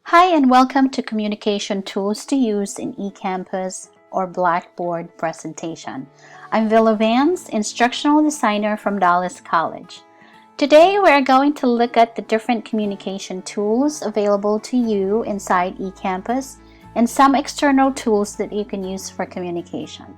Hi and welcome to Communication Tools to Use in eCampus or Blackboard presentation. I'm Villa Vance, Instructional Designer from Dallas College. Today we are going to look at the different communication tools available to you inside eCampus and some external tools that you can use for communication.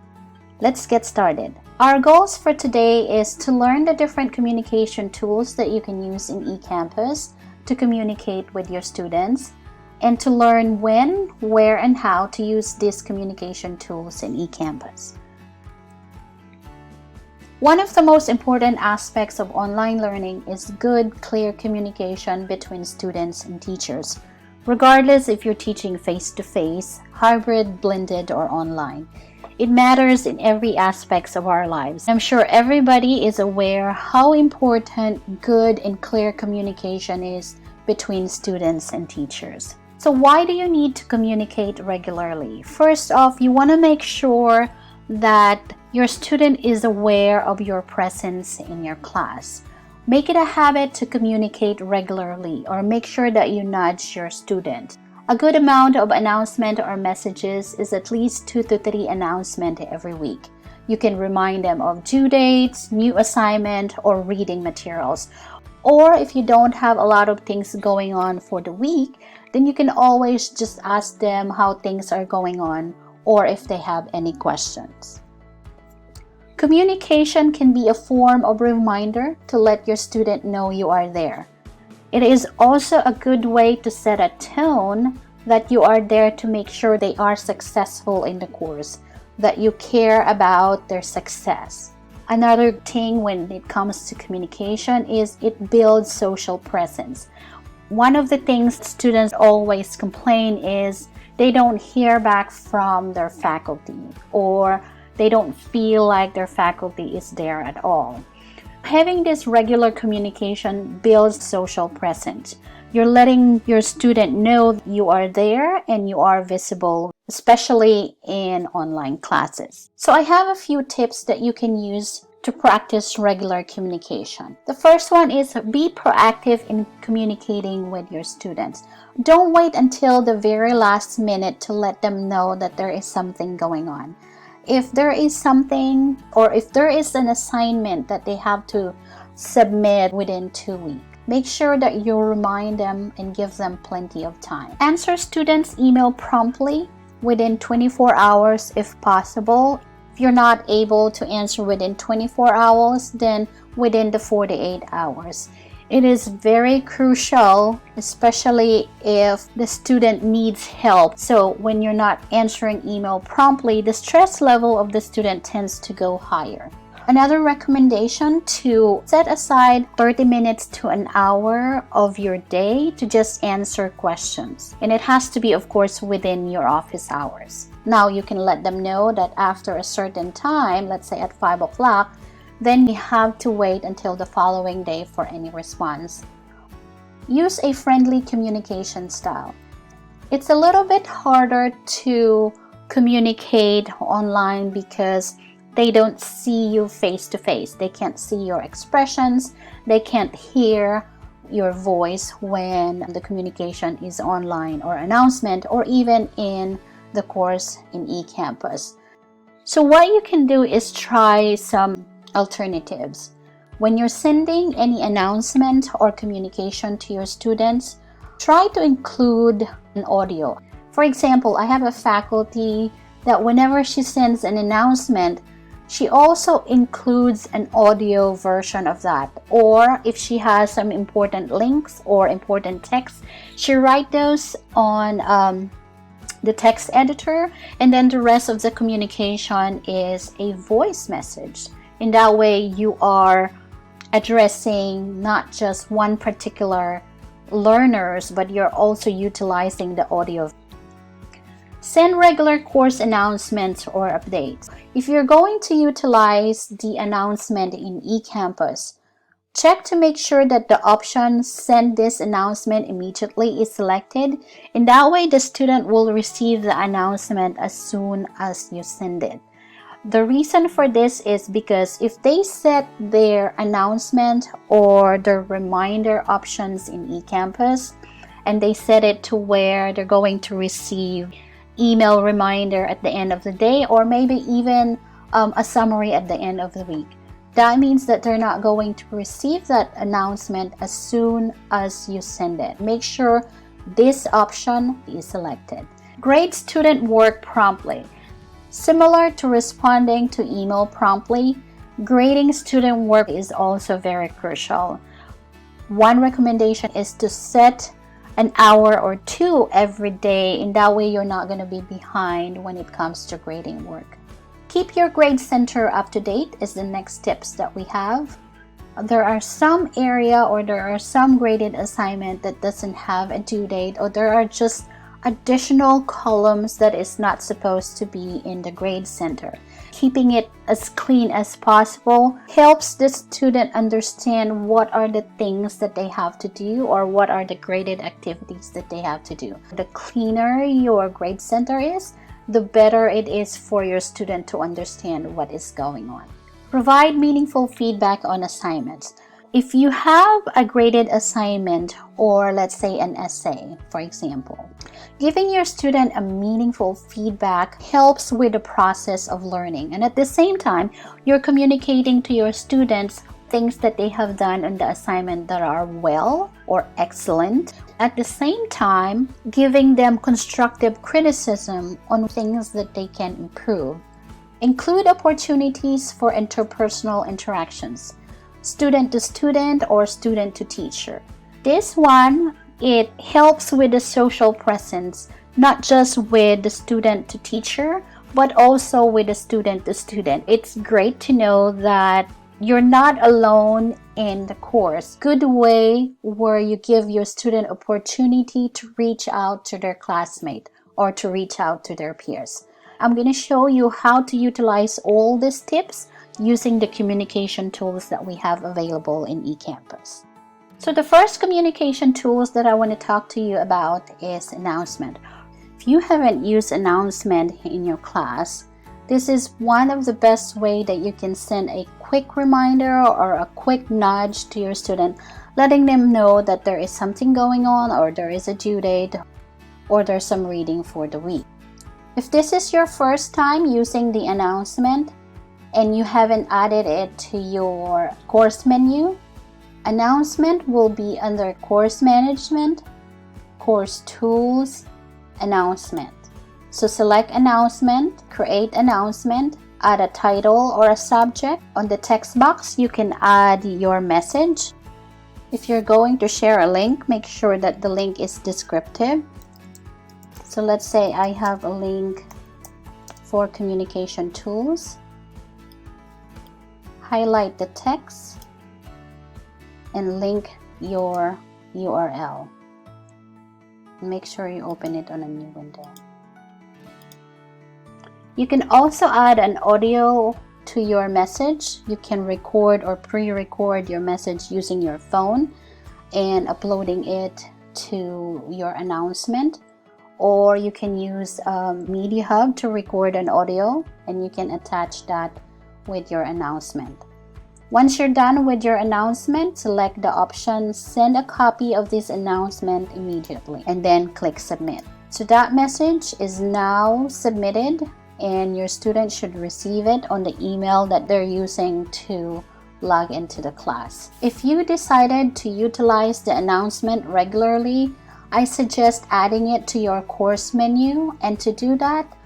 Let's get started. Our goals for today is to learn the different communication tools that you can use in eCampus to communicate with your students, and to learn when, where, and how to use these communication tools in eCampus. One of the most important aspects of online learning is good, clear communication between students and teachers, regardless if you're teaching face-to-face, hybrid, blended, or online. It matters in every aspect of our lives. I'm sure everybody is aware how important good and clear communication is between students and teachers. So why do you need to communicate regularly? First off, you want to make sure that your student is aware of your presence in your class. Make it a habit to communicate regularly, or make sure that you nudge your student. A good amount of announcement or messages is at least 2 to 3 announcements every week. You can remind them of due dates, new assignment, or reading materials. Or if you don't have a lot of things going on for the week, then you can always just ask them how things are going on or if they have any questions. Communication can be a form of reminder to let your student know you are there. It is also a good way to set a tone that you are there to make sure they are successful in the course, that you care about their success. Another thing when it comes to communication is it builds social presence. One of the things students always complain is they don't hear back from their faculty, or they don't feel like their faculty is there at all. Having this regular communication builds social presence. You're letting your student know you are there and you are visible, especially in online classes. So I have a few tips that you can use to practice regular communication. The first one is be proactive in communicating with your students. Don't wait until the very last minute to let them know that there is something going on. If there is something, or if there is an assignment that they have to submit within 2 weeks, make sure that you remind them and give them plenty of time. Answer students' email promptly within 24 hours if possible. If you're not able to answer within 24 hours, then within the 48 hours. It is very crucial, especially if the student needs help. So when you're not answering email promptly, the stress level of the student tends to go higher. Another recommendation, to set aside 30 minutes to an hour of your day to just answer questions. And it has to be, of course, within your office hours. Now you can let them know that after a certain time, let's say at 5 o'clock, then you have to wait until the following day for any response. Use a friendly communication style. It's a little bit harder to communicate online because they don't see you face to face. They can't see your expressions. They can't hear your voice when the communication is online or announcement, or even in the course in eCampus. So what you can do is try some alternatives. When you're sending any announcement or communication to your students, try to include an audio. For example, I have a faculty that whenever she sends an announcement, she also includes an audio version of that. Or if she has some important links or important text, she writes those on the text editor, and then the rest of the communication is a voice message. In that way, you are addressing not just one particular learners, but you're also utilizing the audio. Send regular course announcements or updates. If you're going to utilize the announcement in eCampus, check to make sure that the option "Send this announcement immediately" is selected. In that way, the student will receive the announcement as soon as you send it. The reason for this is because if they set their announcement or the reminder options in eCampus and they set it to where they're going to receive email reminder at the end of the day, or maybe even a summary at the end of the week. That means that they're not going to receive that announcement as soon as you send it. Make sure this option is selected. Grade student work promptly. Similar to responding to email promptly, grading student work is also very crucial. One recommendation is to set an hour or two every day, and that way you're not going to be behind when it comes to grading work. Keep your grade center up to date is the next tips that we have. There are some area or there are some graded assignment that doesn't have a due date, or there are just additional columns that is not supposed to be in the grade center. Keeping it as clean as possible helps the student understand what are the things that they have to do or what are the graded activities that they have to do. The cleaner your grade center is, the better it is for your student to understand what is going on. Provide meaningful feedback on assignments. If you have a graded assignment, or let's say an essay, for example, giving your student a meaningful feedback helps with the process of learning. And at the same time, you're communicating to your students things that they have done on the assignment that are well or excellent. At the same time, giving them constructive criticism on things that they can improve. Include opportunities for interpersonal interactions, student to student or student to teacher. This one, it helps with the social presence, not just with the student to teacher, but also with the student to student. It's great to know that you're not alone in the course. Good way where you give your student opportunity to reach out to their classmate or to reach out to their peers. I'm going to show you how to utilize all these tips using the communication tools that we have available in eCampus. So the first communication tools that I want to talk to you about is announcement. If you haven't used announcement in your class, this is one of the best way that you can send a quick reminder or a quick nudge to your student, letting them know that there is something going on, or there is a due date, or there's some reading for the week. If this is your first time using the announcement and you haven't added it to your course menu, announcement will be under Course Management, Course Tools, Announcement. So select Announcement, create Announcement, add a title or a subject. On the text box, you can add your message. If you're going to share a link, make sure that the link is descriptive. So let's say I have a link for communication tools. Highlight the text and link your URL. Make sure you open it on a new window. You can also add an audio to your message. You can record or pre-record your message using your phone and uploading it to your announcement. Or you can use Media Hub to record an audio, and you can attach that with your announcement. Once you're done with your announcement, select the option Send a copy of this announcement immediately, and then click Submit. So that message is now submitted, and your student should receive it on the email that they're using to log into the class. If you decided to utilize the announcement regularly, I suggest adding it to your course menu, and to do that,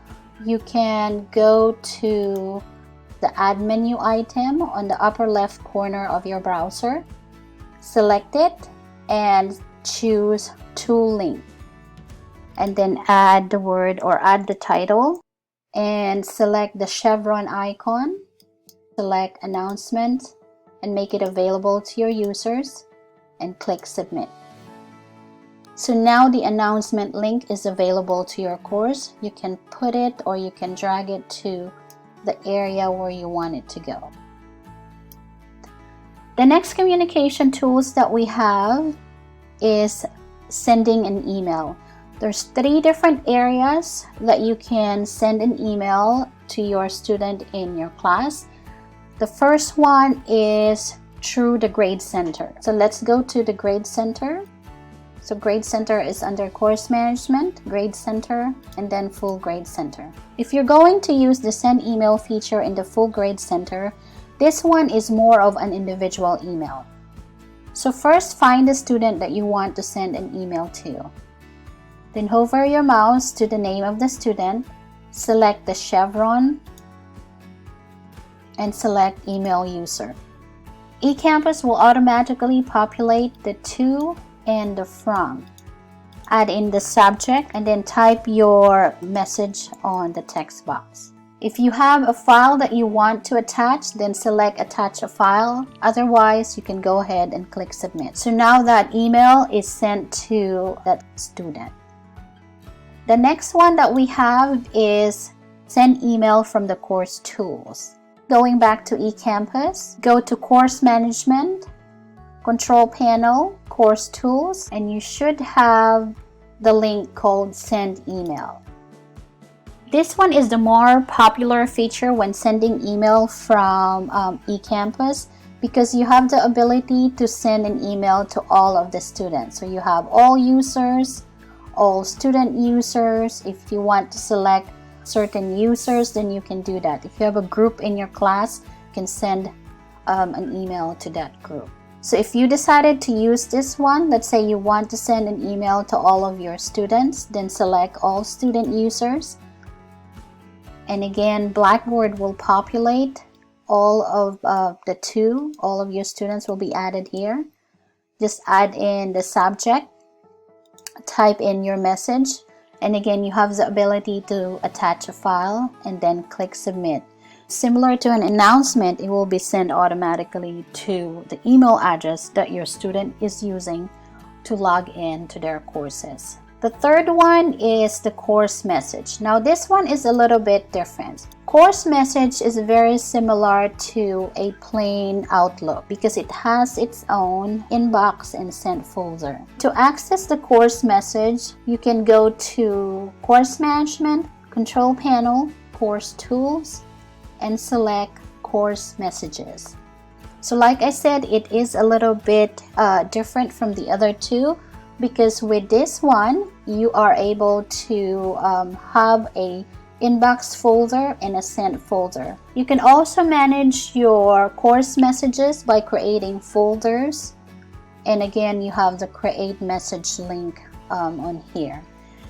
you can go to the Add Menu item on the upper left corner of your browser, select it, and choose Tool Link, and then add the word or add the title, and select the chevron icon, select Announcement, and make it available to your users, and click Submit. So now the announcement link is available to your course. You can put it or you can drag it to the area where you want it to go. The next communication tools that we have is sending an email. There's 3 different areas that you can send an email to your student in your class. The first one is through the Grade Center. So let's go to the Grade Center. So Grade Center is under Course Management, Grade Center, and then Full Grade Center. If you're going to use the Send Email feature in the Full Grade Center, this one is more of an individual email. So first, find the student that you want to send an email to. Then hover your mouse to the name of the student, select the chevron, and select Email User. eCampus will automatically populate the to and the from. Add in the subject and then type your message on the text box. If you have a file that you want to attach, then select Attach a File. Otherwise, you can go ahead and click Submit. So now that email is sent to that student. The next one that we have is Send Email from the Course Tools. Going back to eCampus, go to Course Management, Control Panel, Course Tools, and you should have the link called Send Email. This one is the more popular feature when sending email from eCampus because you have the ability to send an email to all of the students. So you have all users, all student users. If you want to select certain users, then you can do that. If you have a group in your class, you can send an email to that group. So if you decided to use this one, let's say you want to send an email to all of your students, then select all student users. And again, Blackboard will populate all of all of your students will be added here. Just add in the subject, type in your message, and again, you have the ability to attach a file and then click Submit. Similar to an announcement, it will be sent automatically to the email address that your student is using to log in to their courses. The third one is the course message. Now this one is a little bit different. Course message is very similar to a plain Outlook because it has its own inbox and sent folder. To access the course message, you can go to Course Management, Control Panel, Course Tools, and select Course Messages. So like I said, it is a little bit different from the other two, because with this one, you are able to have a inbox folder and a sent folder. You can also manage your course messages by creating folders. And again, you have the create message link on here.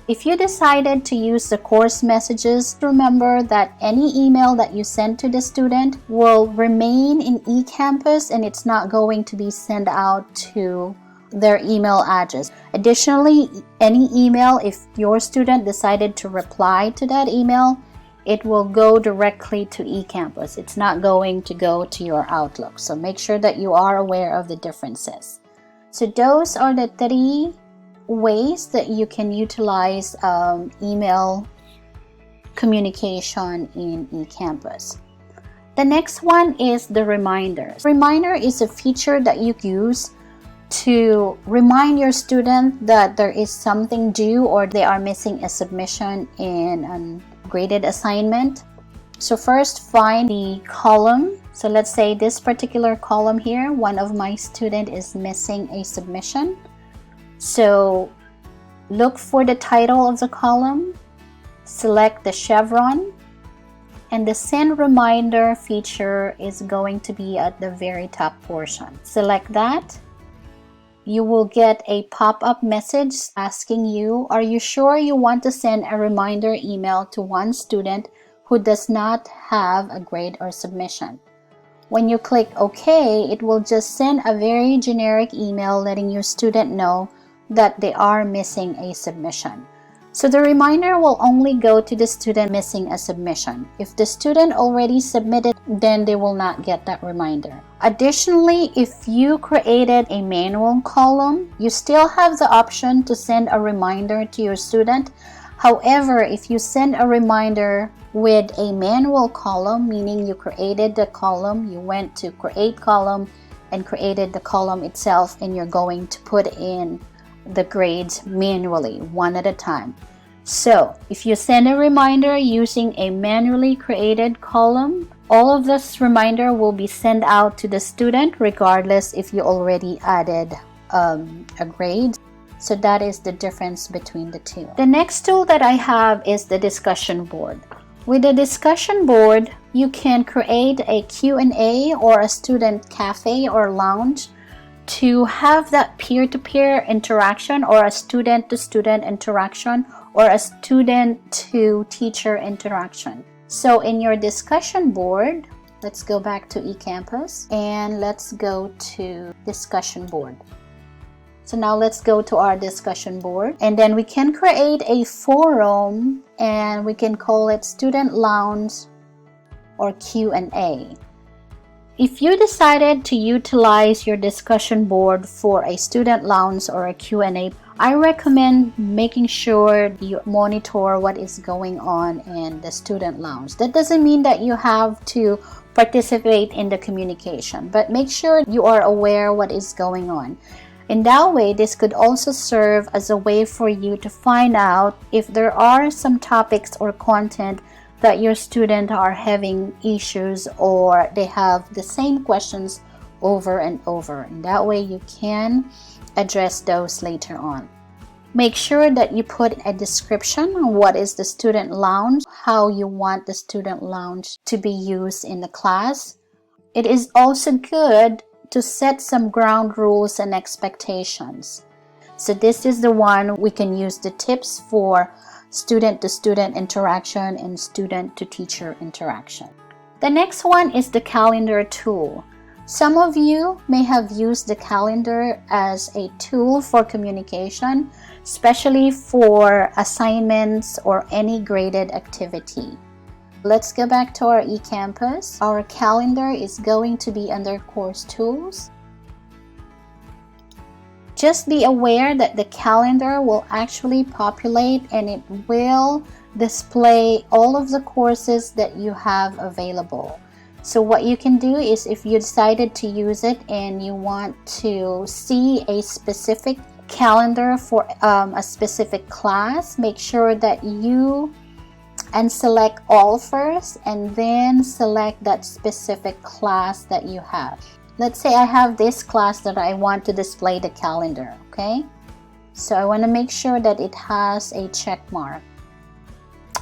If you decided to use the course messages, remember that any email that you send to the student will remain in eCampus and it's not going to be sent out to their email address. Additionally, any email, if your student decided to reply to that email, it will go directly to eCampus. It's not going to go to your Outlook. So make sure that you are aware of the differences. So those are the three ways that you can utilize email communication in eCampus. The next one is the reminders. Reminder is a feature that you use to remind your student that there is something due or they are missing a submission in a graded assignment. So first, find the column. So let's say this particular column here, one of my student is missing a submission. So look for the title of the column, select the chevron, and the send reminder feature is going to be at the very top portion. Select that. You will get a pop-up message asking you, are you sure you want to send a reminder email to one student who does not have a grade or submission? When you click OK, it will just send a very generic email letting your student know that they are missing a submission. So the reminder will only go to the student missing a submission. If the student already submitted, then they will not get that reminder. Additionally, if you created a manual column, you still have the option to send a reminder to your student. However, if you send a reminder with a manual column, meaning you created the column, you went to create column and created the column itself, and you're going to put in the grades manually, one at a time. So if you send a reminder using a manually created column, all of this reminder will be sent out to the student regardless if you already added a grade. So that is the difference between the two. The next tool that I have is the discussion board. With the discussion board, you can create a Q&A or a student cafe or lounge to have that peer-to-peer interaction, or a student-to-student interaction, or a student-to-teacher interaction. So in your discussion board, let's go back to eCampus and let's go to discussion board. So now let's go to our discussion board, and then we can create a forum and we can call it student lounge or Q&A. If you decided to utilize your discussion board for a student lounge or a Q&A, I recommend making sure you monitor what is going on in the student lounge. That doesn't mean that you have to participate in the communication, but make sure you are aware what is going on. In that way, this could also serve as a way for you to find out if there are some topics or content that your students are having issues, or they have the same questions over and over. And that way you can address those later on. Make sure that you put a description on what is the student lounge, how you want the student lounge to be used in the class. It is also good to set some ground rules and expectations. So this is the one we can use the tips for student-to-student interaction and student-to-teacher interaction. The next one is the calendar tool. Some of you may have used the calendar as a tool for communication, especially for assignments or any graded activity. Let's go back to our eCampus. Our calendar is going to be under Course Tools. Just be aware that the calendar will actually populate and it will display all of the courses that you have available. So what you can do is, if you decided to use it and you want to see a specific calendar for a specific class, make sure that you select all first and then select that specific class that you have. Let's say I have this class that I want to display the calendar, okay? So I want to make sure that it has a check mark.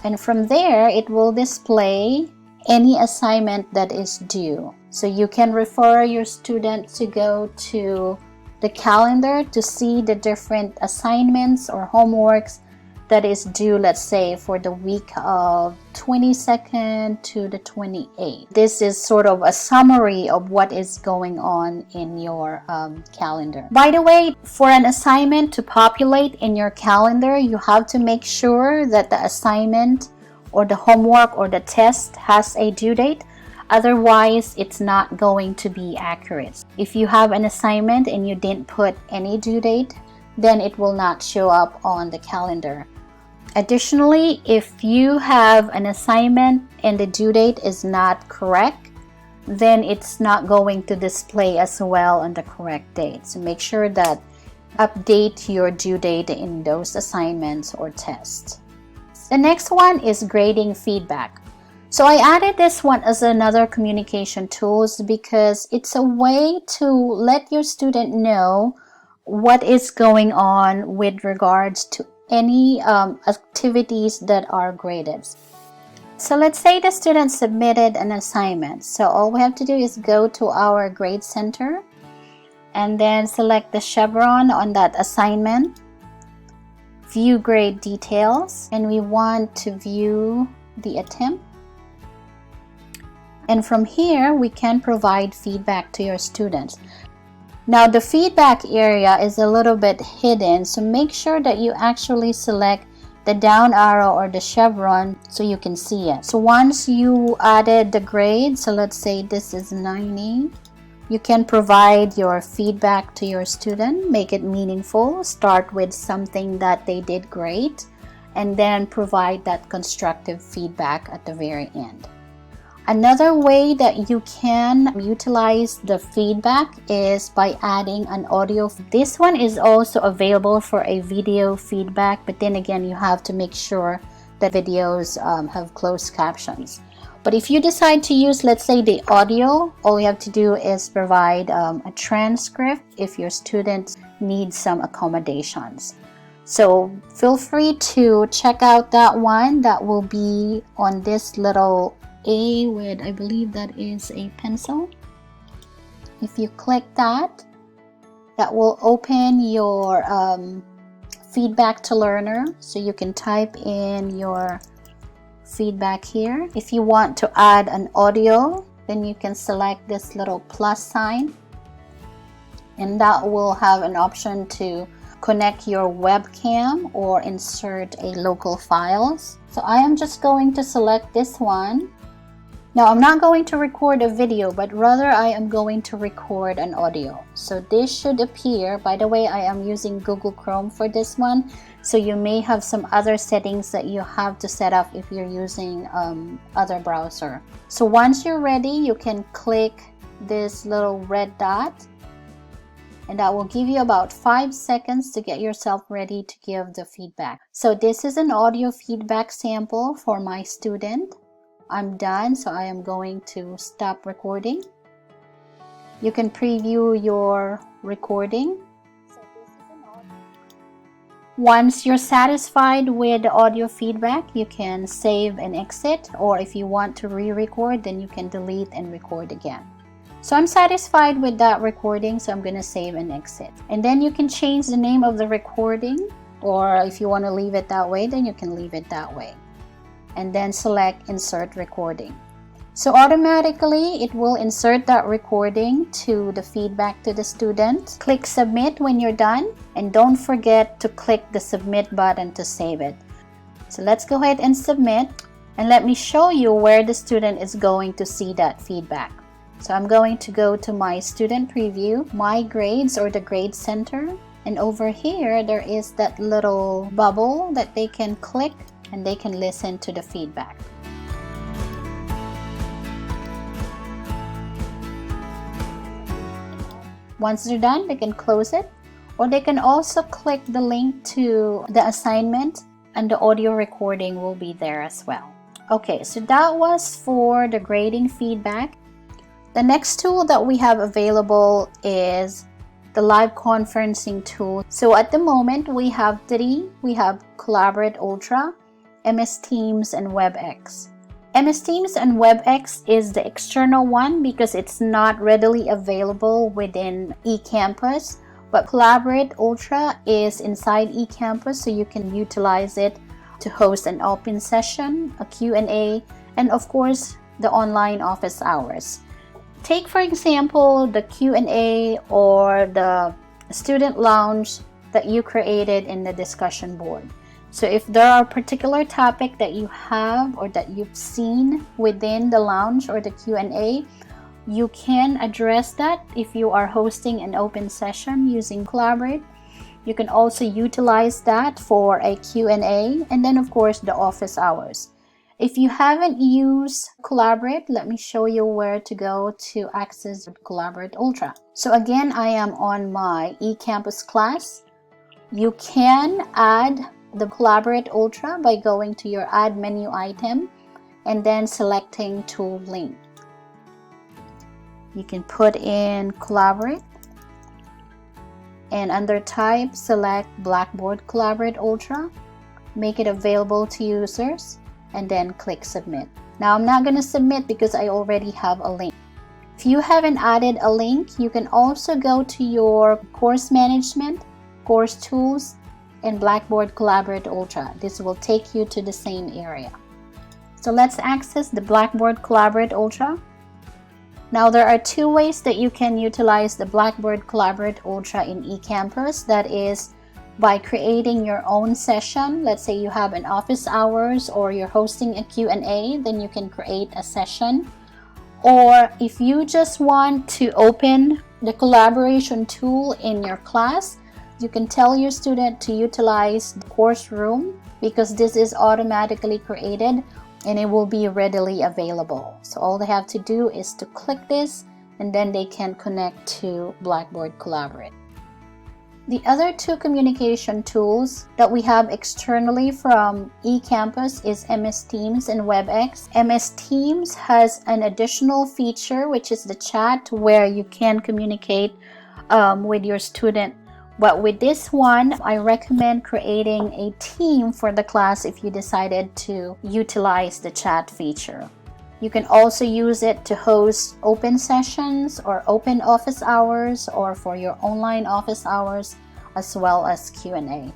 And from there, it will display any assignment that is due. So you can refer your student to go to the calendar to see the different assignments or homeworks that is due, let's say, for the week of 22nd to the 28th. This is sort of a summary of what is going on in your calendar. By the way, for an assignment to populate in your calendar, you have to make sure that the assignment or the homework or the test has a due date. Otherwise, it's not going to be accurate. If you have an assignment and you didn't put any due date, then it will not show up on the calendar. Additionally, if you have an assignment and the due date is not correct, then it's not going to display as well on the correct date. So make sure that update your due date in those assignments or tests. The next one is grading feedback. So I added this one as another communication tools because it's a way to let your student know what is going on with regards to any activities that are graded. So let's say the student submitted an assignment. So all we have to do is go to our grade center and then select the chevron on that assignment, view grade details, and we want to view the attempt. And from here, we can provide feedback to your students. Now, the feedback area is a little bit hidden, so make sure that you actually select the down arrow or the chevron so you can see it. So once you added the grade, so let's say this is 90, you can provide your feedback to your student, make it meaningful, start with something that they did great, and then provide that constructive feedback at the very end. Another way that you can utilize the feedback is by adding an audio. This one is also available for a video feedback, but then again, you have to make sure that videos have closed captions. But if you decide to use, let's say, the audio, all you have to do is provide a transcript if your student need some accommodations. So feel free to check out that one. That will be on this little A with, I believe that is a pencil. If you click that, that will open your feedback to learner. So you can type in your feedback here. If you want to add an audio, then you can select this little plus sign, and that will have an option to connect your webcam or insert a local files. So I am just going to select this one. Now I'm not going to record a video, but rather I am going to record an audio. So this should appear. By the way, I am using Google Chrome for this one, so you may have some other settings that you have to set up if you're using other browser. So once you're ready, you can click this little red dot, and that will give you about 5 seconds to get yourself ready to give the feedback. So this is an audio feedback sample for my student. I'm done, so I am going to stop recording. You can preview your recording. Once you're satisfied with the audio feedback, you can save and exit, or if you want to re-record, then you can delete and record again. So I'm satisfied with that recording, so I'm going to save and exit. And then you can change the name of the recording, or if you want to leave it that way, then you can leave it that way. And then select Insert Recording. So automatically, it will insert that recording to the feedback to the student. Click Submit when you're done, and don't forget to click the Submit button to save it. So let's go ahead and submit, and let me show you where the student is going to see that feedback. So I'm going to go to my student preview, my grades or the grade center, and over here there is that little bubble that they can click and they can listen to the feedback. Once they're done, they can close it, or they can also click the link to the assignment, and the audio recording will be there as well. Okay, so that was for the grading feedback. The next tool that we have available is the live conferencing tool. So at the moment we have three. We have Collaborate Ultra, MS Teams, and WebEx. MS Teams and WebEx is the external one because it's not readily available within eCampus, but Collaborate Ultra is inside eCampus, so you can utilize it to host an open session, a Q&A, and of course the online office hours. Take for example the Q&A or the student lounge that you created in the discussion board. So if there are a particular topic that you have or that you've seen within the lounge or the Q&A, you can address that if you are hosting an open session using Collaborate. You can also utilize that for a Q&A, and then of course the office hours. If you haven't used Collaborate, let me show you where to go to access Collaborate Ultra. So again, I am on my eCampus class. You can add the Collaborate Ultra by going to your Add menu item and then selecting Tool Link. You can put in Collaborate, and under Type, select Blackboard Collaborate Ultra, make it available to users, and then click Submit. Now I'm not going to submit because I already have a link. If you haven't added a link, you can also go to your course management, course tools, and Blackboard Collaborate Ultra. This will take you to the same area. So let's access the Blackboard Collaborate Ultra. Now there are two ways that you can utilize the Blackboard Collaborate Ultra in eCampus. That is by creating your own session. Let's say you have an office hours or you're hosting a Q&A, then you can create a session. Or if you just want to open the collaboration tool in your class, you can tell your student to utilize the course room because this is automatically created and it will be readily available. So all they have to do is to click this and then they can connect to Blackboard Collaborate. The other two communication tools that we have externally from eCampus is MS Teams and WebEx. MS Teams has an additional feature, which is the chat, where you can communicate with your student But with this one, I recommend creating a team for the class if you decided to utilize the chat feature. You can also use it to host open sessions or open office hours, or for your online office hours, as well as Q&A.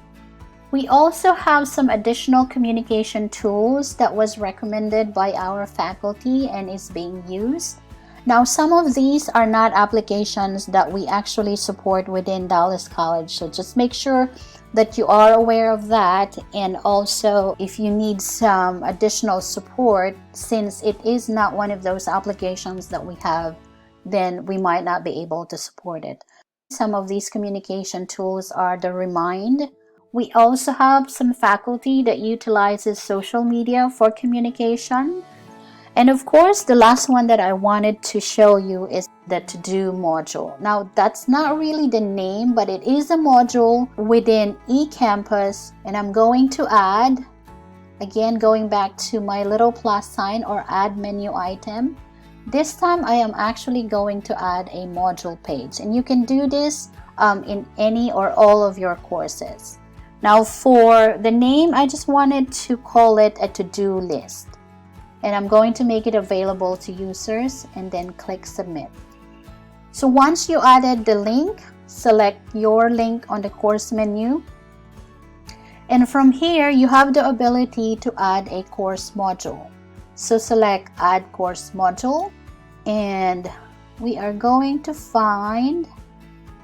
We also have some additional communication tools that was recommended by our faculty and is being used. Now, some of these are not applications that we actually support within Dallas College, so just make sure that you are aware of that. And also, if you need some additional support, since it is not one of those applications that we have, then we might not be able to support it. Some of these communication tools are the Remind. We also have some faculty that utilizes social media for communication. And of course, the last one that I wanted to show you is the To-Do module. Now, that's not really the name, but it is a module within eCampus. And I'm going to add, again, going back to my little plus sign or add menu item. This time, I am actually going to add a module page. And you can do this in any or all of your courses. Now, for the name, I just wanted to call it a to-do list. And I'm going to make it available to users and then click submit. So once you added the link, select your link on the course menu. And from here, you have the ability to add a course module. So select add course module, and we are going to find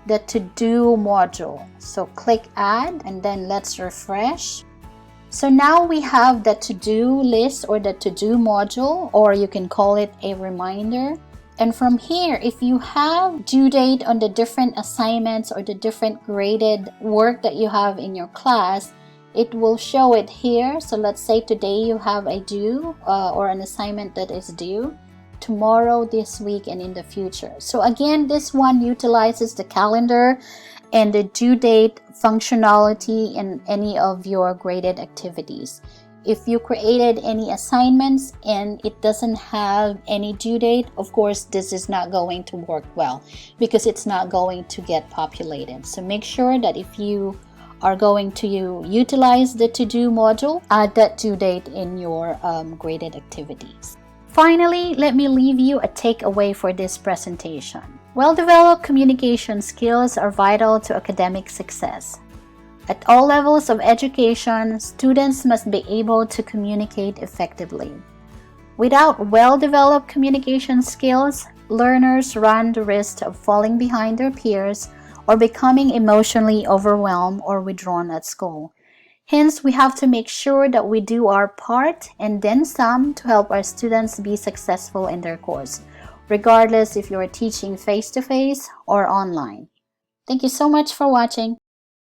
the to-do module. So click add, and then let's refresh. So now we have the to-do list or the to-do module, or you can call it a reminder. And from here, if you have due date on the different assignments or the different graded work that you have in your class, it will show it here. So let's say today you have a due or an assignment that is due tomorrow, this week, and in the future. So again, this one utilizes the calendar and the due date functionality in any of your graded activities. If you created any assignments and it doesn't have any due date, of course, this is not going to work well because it's not going to get populated. So make sure that if you are going to utilize the to-do module, add that due date in your graded activities. Finally, let me leave you a takeaway for this presentation. Well-developed communication skills are vital to academic success. At all levels of education, students must be able to communicate effectively. Without well-developed communication skills, learners run the risk of falling behind their peers or becoming emotionally overwhelmed or withdrawn at school. Hence, we have to make sure that we do our part and then some to help our students be successful in their course, regardless if you're teaching face-to-face or online. Thank you so much for watching.